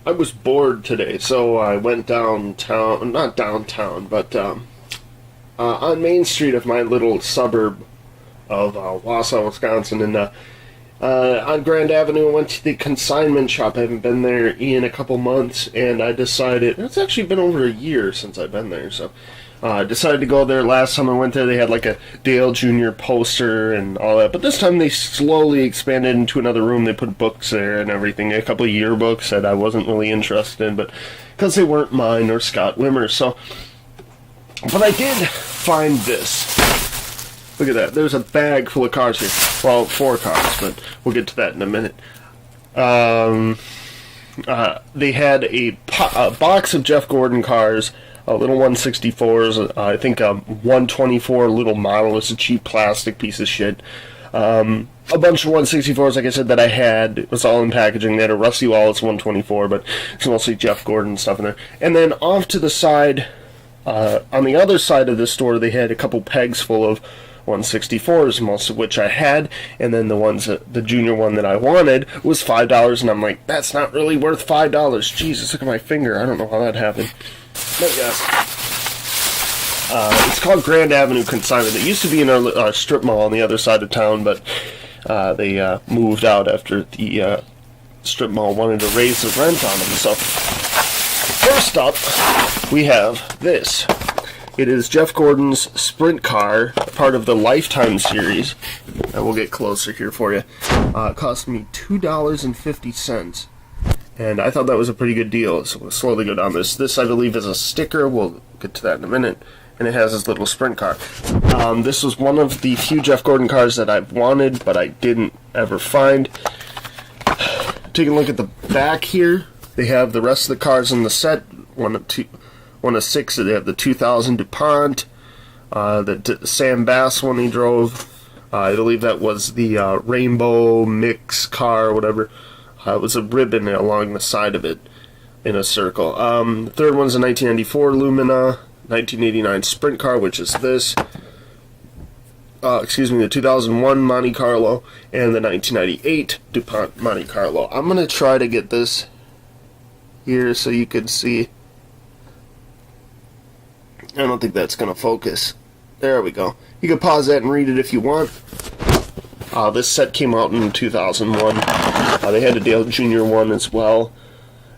I was bored today, so I went downtown, not downtown, but on Main Street of my little suburb of Wausau, Wisconsin, and on Grand Avenue, I went to the Consignment shop. I haven't been there in a couple months, and I decided, it's actually been over a year since I've been there, so I decided to go there. Last time I went there, they had like a Dale Jr. poster and all that, but this time they slowly expanded into another room. They put books there and everything, a couple of yearbooks that I wasn't really interested in, but because they weren't mine or Scott Wimmer, so, but I did find this. Look at that. There's a bag full of cars here. Well, 4 cars, but we'll get to that in a minute. They had a box of Jeff Gordon cars, little 164s. I think a 124 little model. It's a cheap plastic piece of shit. A bunch of 164s, like I said, that I had. It was all in packaging. They had a Rusty Wallace 124, but it's mostly Jeff Gordon stuff in there. And then off to the side, on the other side of the store, they had a couple pegs full of 164s, most of which I had, and then the junior one that I wanted was $5, and I'm like, that's not really worth $5. Jesus, look at my finger. I don't know how that happened. But yes, it's called Grand Avenue Consignment. It used to be in our strip mall on the other side of town, but they moved out after the strip mall wanted to raise the rent on them. So first up, we have this. It is Jeff Gordon's Sprint car, part of the Lifetime series. And we'll get closer here for you. It cost me $2.50. And I thought that was a pretty good deal, so we'll slowly go down this. This, I believe, is a sticker. We'll get to that in a minute. And it has this little sprint car. This was one of the few Jeff Gordon cars that I've wanted, but I didn't ever find. Taking a look at the back here, they have the rest of the cars in the set. One of 6, they have the 2000 DuPont, the Sam Bass one he drove. I believe that was the Rainbow Mix car or whatever. It was a ribbon along the side of it in a circle. The third one's a 1994 Lumina, 1989 Sprint car, which is this. The 2001 Monte Carlo, and the 1998 DuPont Monte Carlo. I'm going to try to get this here so you can see. I don't think that's going to focus. There we go. You can pause that and read it if you want. This set came out in 2001. They had a Dale Jr. one as well.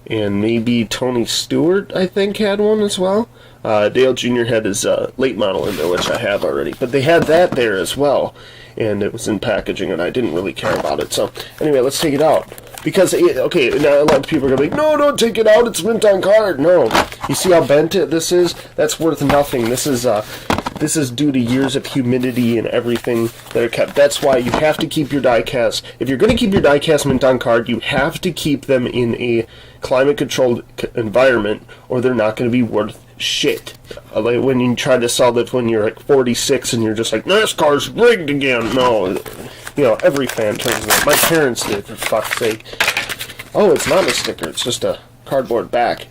And maybe Tony Stewart, I think, had one as well. Dale Jr. had his late model in there, which I have already. But they had that there as well. And it was in packaging, and I didn't really care about it. So, anyway, let's take it out. Because, okay, now a lot of people are going to be like, no, don't take it out, it's mint on card. No. You see how bent this is? That's worth nothing. This is due to years of humidity and everything that are kept. That's why you have to keep your diecast. If you're going to keep your diecast mint on card, you have to keep them in a climate-controlled environment, or they're not going to be worth shit. Like when you try to sell it when you're like 46 and you're just like, NASCAR's rigged again. No. You know, every fan turns it. My parents did, for fuck's sake. Oh, it's not a sticker. It's just a cardboard back.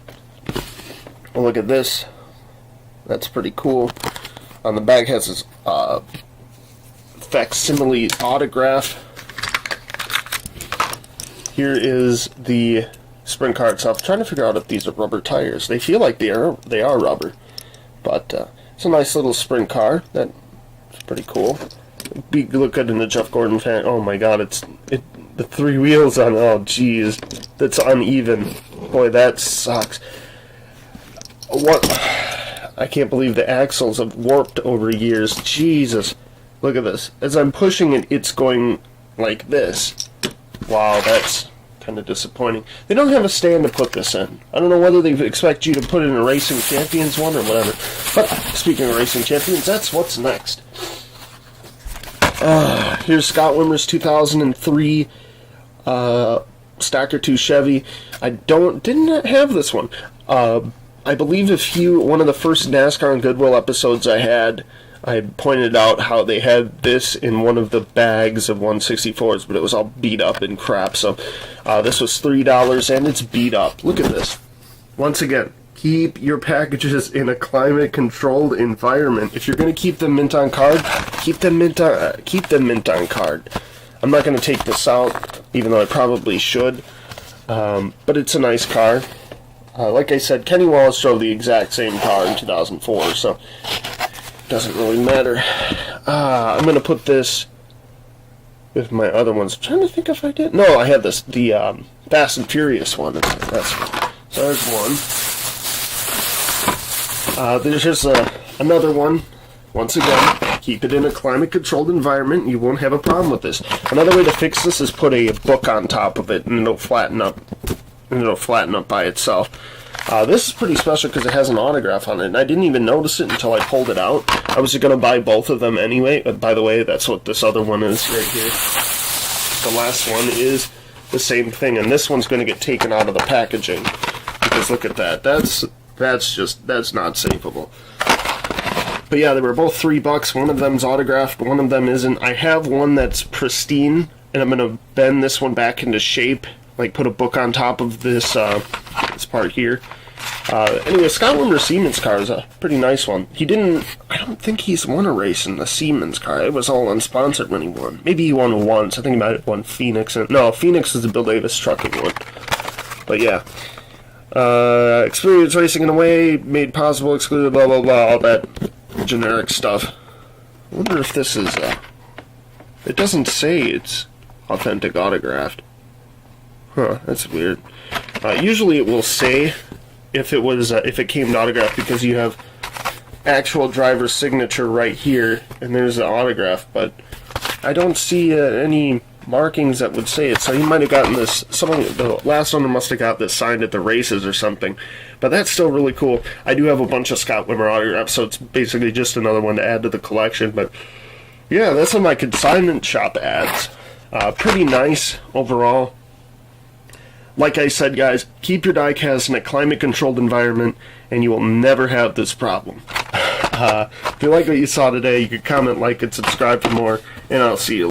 Well, look at this. That's pretty cool. On the back has this facsimile autograph. Here is the sprint car itself. I'm trying to figure out if these are rubber tires. They feel like they are rubber. But it's a nice little sprint car. That's pretty cool. Look good in the Jeff Gordon fan. Oh my god, the 3 wheels on. Oh jeez, that's uneven. Boy, that sucks. What? I can't believe the axles have warped over years. Jesus, look at this. As I'm pushing it, it's going like this. Wow, that's kind of disappointing. They don't have a stand to put this in. I don't know whether they expect you to put it in a Racing Champions one or whatever. But speaking of Racing Champions, that's what's next. Here's Scott Wimmer's 2003 Stacker 2 Chevy. I didn't have this one. I believe one of the first NASCAR and Goodwill episodes I pointed out how they had this in one of the bags of 164s, but it was all beat up and crap. So this was $3, and it's beat up. Look at this. Once again, keep your packages in a climate-controlled environment. If you're going to keep them mint on card, keep them mint on card. I'm not going to take this out, even though I probably should. But it's a nice car. Like I said, Kenny Wallace drove the exact same car in 2004, so it doesn't really matter. I'm going to put this with my other ones. I'm trying to think if I did. No, I had this, the Fast and Furious one. So there's one. There's just another one. Once again, keep it in a climate-controlled environment. You won't have a problem with this. Another way to fix this is put a book on top of it, and it'll flatten up. By itself. This is pretty special because it has an autograph on it, and I didn't even notice it until I pulled it out. I was going to buy both of them anyway. By the way, that's what this other one is right here. The last one is the same thing, and this one's going to get taken out of the packaging because look at that. That's not savable. But yeah, they were both $3. One of them's autographed, one of them isn't. I have one that's pristine, and I'm going to bend this one back into shape. Like put a book on top of this this part here. Anyway, Scott Wimmer Siemens car is a pretty nice one. I don't think he's won a race in the Siemens car. It was all unsponsored when he won. Maybe he won once. I think he might have won Phoenix. No, Phoenix is the Bill Davis trucking one. But yeah. Experience racing in a way, made possible, excluded, blah, blah, blah, all that generic stuff. I wonder if this is, it doesn't say it's authentic autographed. Huh, that's weird. Usually it will say if it came to autograph because you have actual driver's signature right here and there's an autograph, but I don't see any markings that would say it. So he might have gotten this. The last owner must have got this signed at the races or something. But that's still really cool. I do have a bunch of Scott Wimmer autographs, so it's basically just another one to add to the collection. But yeah, that's on my consignment shop ads. Pretty nice overall. Like I said, guys, keep your diecast in a climate-controlled environment, and you will never have this problem. If you like what you saw today, you can comment, like, and subscribe for more, and I'll see you later.